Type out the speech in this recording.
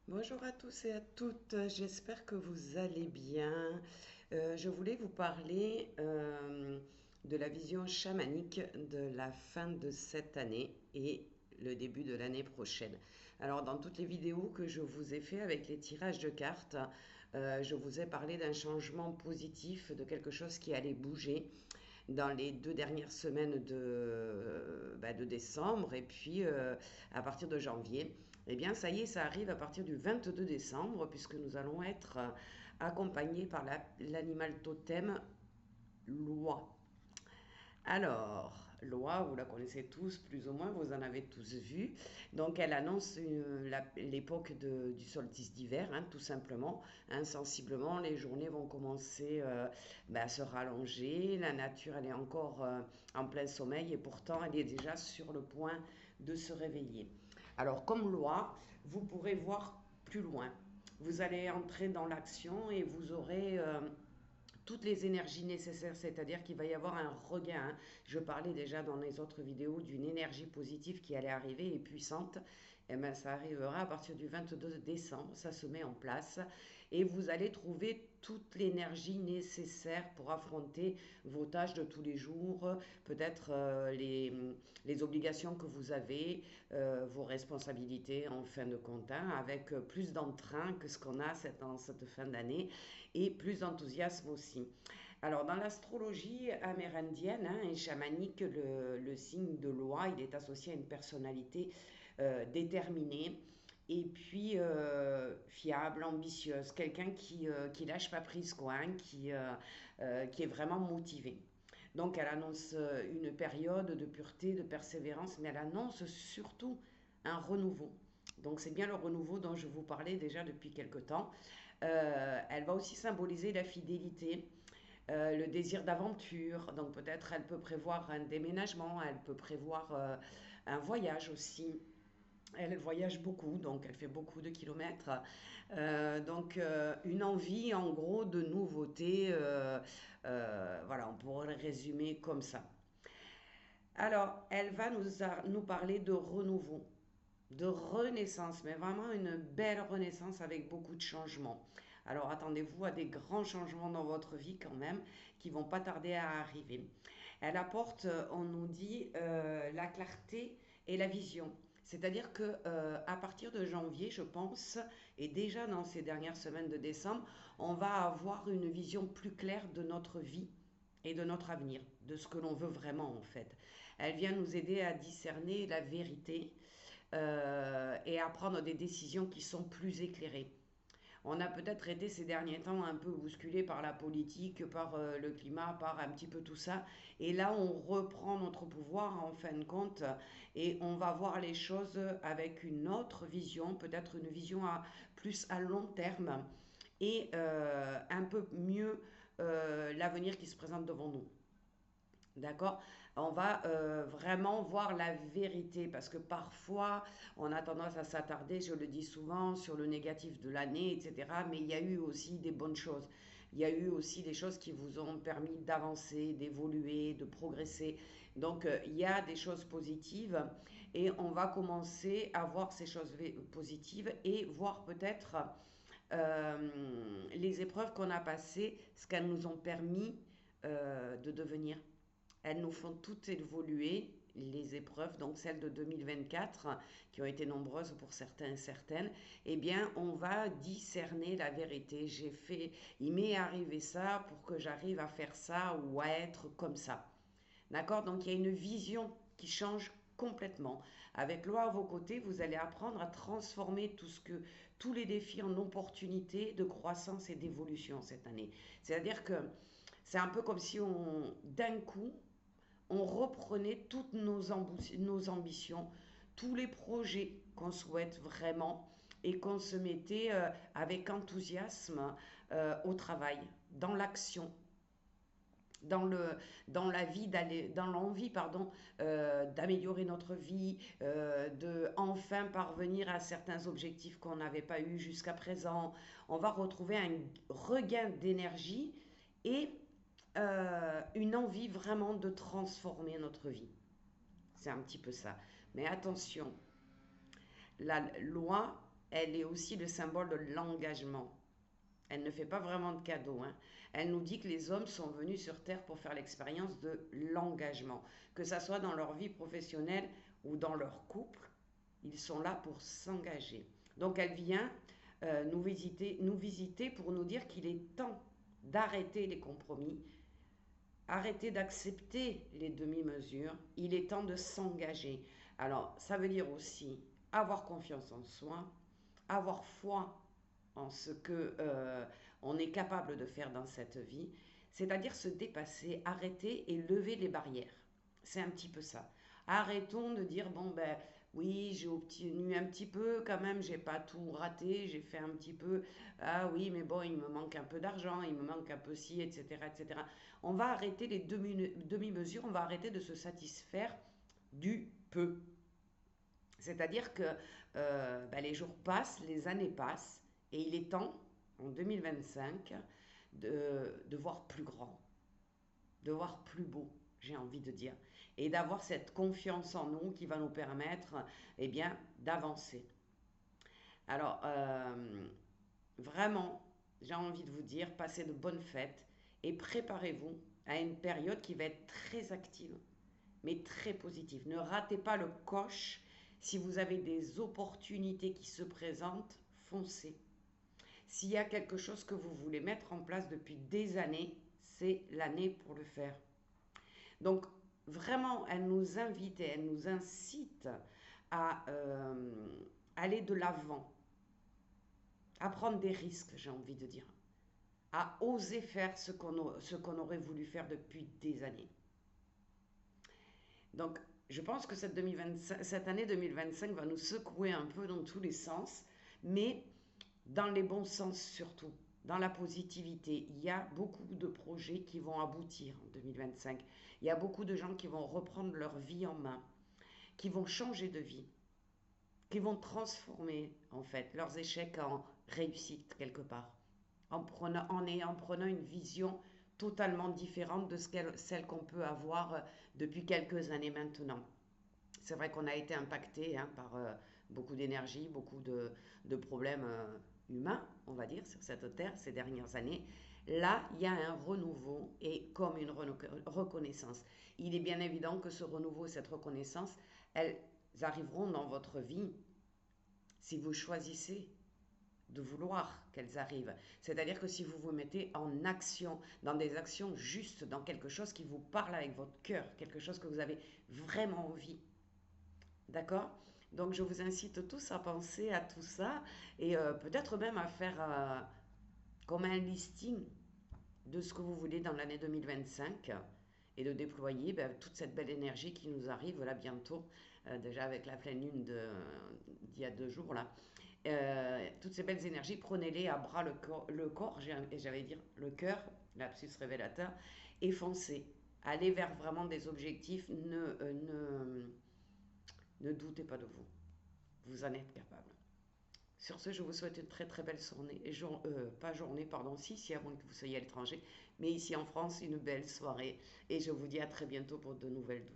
Bonjour à tous et à toutes, j'espère que vous allez bien. Je voulais vous parler de la vision chamanique de la fin de cette année et le début de l'année prochaine. Alors dans toutes les vidéos que je vous ai fait avec les tirages de cartes, je vous ai parlé d'un changement positif, de quelque chose qui allait bouger dans les 2 dernières semaines de décembre et puis à partir de janvier. Eh bien, ça y est, ça arrive à partir du 22 décembre, puisque nous allons être accompagnés par l'animal totem Loi. Alors, Loi, vous la connaissez tous, plus ou moins, vous en avez tous vu. Donc, elle annonce l'époque du solstice d'hiver, hein, tout simplement. Insensiblement, les journées vont commencer à se rallonger. La nature, elle est encore en plein sommeil et pourtant, elle est déjà sur le point de se réveiller. Alors, comme Loi, vous pourrez voir plus loin. Vous allez entrer dans l'action et vous aurez toutes les énergies nécessaires, c'est-à-dire qu'il va y avoir un regain, hein. Je parlais déjà dans les autres vidéos d'une énergie positive qui allait arriver et puissante. Et bien, ça arrivera à partir du 22 décembre, ça se met en place et vous allez trouver toute l'énergie nécessaire pour affronter vos tâches de tous les jours, peut-être les obligations que vous avez, vos responsabilités en fin de compte, hein, avec plus d'entrain que ce qu'on a en cette fin d'année et plus d'enthousiasme aussi. Alors, dans l'astrologie amérindienne, hein, et chamanique, le signe de loi, il est associé à une personnalité déterminée et puis fiable, ambitieuse, quelqu'un qui lâche pas prise, quoi, hein, qui est vraiment motivé. Donc, elle annonce une période de pureté, de persévérance, mais elle annonce surtout un renouveau. Donc, c'est bien le renouveau dont je vous parlais déjà depuis quelque temps. Elle va aussi symboliser la fidélité, le désir d'aventure. Donc peut-être elle peut prévoir un déménagement, elle peut prévoir un voyage aussi. Elle voyage beaucoup, donc elle fait beaucoup de kilomètres. Une envie en gros de nouveauté. Voilà, on pourrait le résumer comme ça. Alors, elle va nous parler de renouveau, de renaissance, mais vraiment une belle renaissance avec beaucoup de changements. Alors attendez-vous à des grands changements dans votre vie quand même, qui vont pas tarder à arriver. Elle apporte, on nous dit, la clarté et la vision. C'est-à-dire que à partir de janvier, je pense, et déjà dans ces dernières semaines de décembre, on va avoir une vision plus claire de notre vie et de notre avenir, de ce que l'on veut vraiment en fait. Elle vient nous aider à discerner la vérité et à prendre des décisions qui sont plus éclairées. On a peut-être été ces derniers temps un peu bousculé par la politique, par le climat, par un petit peu tout ça. Et là, on reprend notre pouvoir en fin de compte et on va voir les choses avec une autre vision, peut-être une vision plus à long terme et un peu mieux l'avenir qui se présente devant nous. D'accord? On va vraiment voir la vérité parce que parfois on a tendance à s'attarder, je le dis souvent, sur le négatif de l'année, etc. Mais il y a eu aussi des bonnes choses. Il y a eu aussi des choses qui vous ont permis d'avancer, d'évoluer, de progresser. Donc il y a des choses positives et on va commencer à voir ces choses positives et voir peut-être les épreuves qu'on a passées, ce qu'elles nous ont permis de devenir. Elles nous font toutes évoluer, les épreuves, donc celles de 2024, qui ont été nombreuses pour certains et certaines, eh bien, on va discerner la vérité. Il m'est arrivé ça pour que j'arrive à faire ça ou à être comme ça. D'accord? Donc, il y a une vision qui change complètement. Avec loi à vos côtés, vous allez apprendre à transformer tous les défis en opportunités de croissance et d'évolution cette année. C'est-à-dire que c'est un peu comme si d'un coup, on reprenait toutes nos ambitions, tous les projets qu'on souhaite vraiment et qu'on se mettait avec enthousiasme au travail, dans l'action, dans le dans la vie d'aller dans l'envie pardon d'améliorer notre vie, de enfin parvenir à certains objectifs qu'on n'avait pas eu jusqu'à présent. On va retrouver un regain d'énergie et une envie vraiment de transformer notre vie. C'est un petit peu ça. Mais attention, la loi, elle est aussi le symbole de l'engagement. Elle ne fait pas vraiment de cadeaux, hein. Elle nous dit que les hommes sont venus sur Terre pour faire l'expérience de l'engagement. Que ça soit dans leur vie professionnelle ou dans leur couple, ils sont là pour s'engager. Donc elle vient nous visiter pour nous dire qu'il est temps d'arrêter les compromis, arrêter d'accepter les demi-mesures. Il est temps de s'engager. Alors ça veut dire aussi avoir confiance en soi, avoir foi en ce que on est capable de faire dans cette vie, c'est-à-dire se dépasser, arrêter et lever les barrières. C'est un petit peu ça. Arrêtons de dire bon ben oui, j'ai obtenu un petit peu quand même, j'ai pas tout raté, j'ai fait un petit peu, ah oui, mais bon, il me manque un peu d'argent, il me manque un peu ci, etc., etc. On va arrêter les demi-mesures, on va arrêter de se satisfaire du peu. C'est-à-dire que les jours passent, les années passent, et il est temps, en 2025, de voir plus grand, de voir plus beau, j'ai envie de dire, et d'avoir cette confiance en nous qui va nous permettre, eh bien, d'avancer. Alors, vraiment, j'ai envie de vous dire, passez de bonnes fêtes et préparez-vous à une période qui va être très active, mais très positive. Ne ratez pas le coche. Si vous avez des opportunités qui se présentent, foncez. S'il y a quelque chose que vous voulez mettre en place depuis des années, c'est l'année pour le faire. Donc, vraiment, elle nous invite et elle nous incite à aller de l'avant, à prendre des risques, j'ai envie de dire, à oser faire ce qu'on aurait voulu faire depuis des années. Donc, je pense que cette année 2025 va nous secouer un peu dans tous les sens, mais dans les bons sens surtout, dans la positivité. Il y a beaucoup de projets qui vont aboutir en 2025. Il y a beaucoup de gens qui vont reprendre leur vie en main, qui vont changer de vie, qui vont transformer en fait leurs échecs en réussite quelque part, en prenant une vision totalement différente de celle qu'on peut avoir depuis quelques années maintenant. C'est vrai qu'on a été impacté par beaucoup d'énergie, beaucoup de problèmes humains, on va dire, sur cette terre ces dernières années. Là, il y a un renouveau et comme une reconnaissance. Il est bien évident que ce renouveau, cette reconnaissance, elles arriveront dans votre vie si vous choisissez de vouloir qu'elles arrivent. C'est-à-dire que si vous vous mettez en action, dans des actions justes, dans quelque chose qui vous parle avec votre cœur, quelque chose que vous avez vraiment envie. D'accord? Donc je vous incite tous à penser à tout ça et peut-être même à faire comme un listing de ce que vous voulez dans l'année 2025 et de déployer toute cette belle énergie qui nous arrive là bientôt, déjà avec la pleine lune d'il y a 2 jours là. Toutes ces belles énergies, prenez-les à bras le corps, j'allais dire le cœur, lapsus révélateur, et foncez. Allez vers vraiment des objectifs, ne doutez pas de vous. Vous en êtes capable. Sur ce, je vous souhaite une très très belle journée, pas journée, pardon, si à moins que vous soyez à l'étranger, mais ici en France, une belle soirée. Et je vous dis à très bientôt pour de nouvelles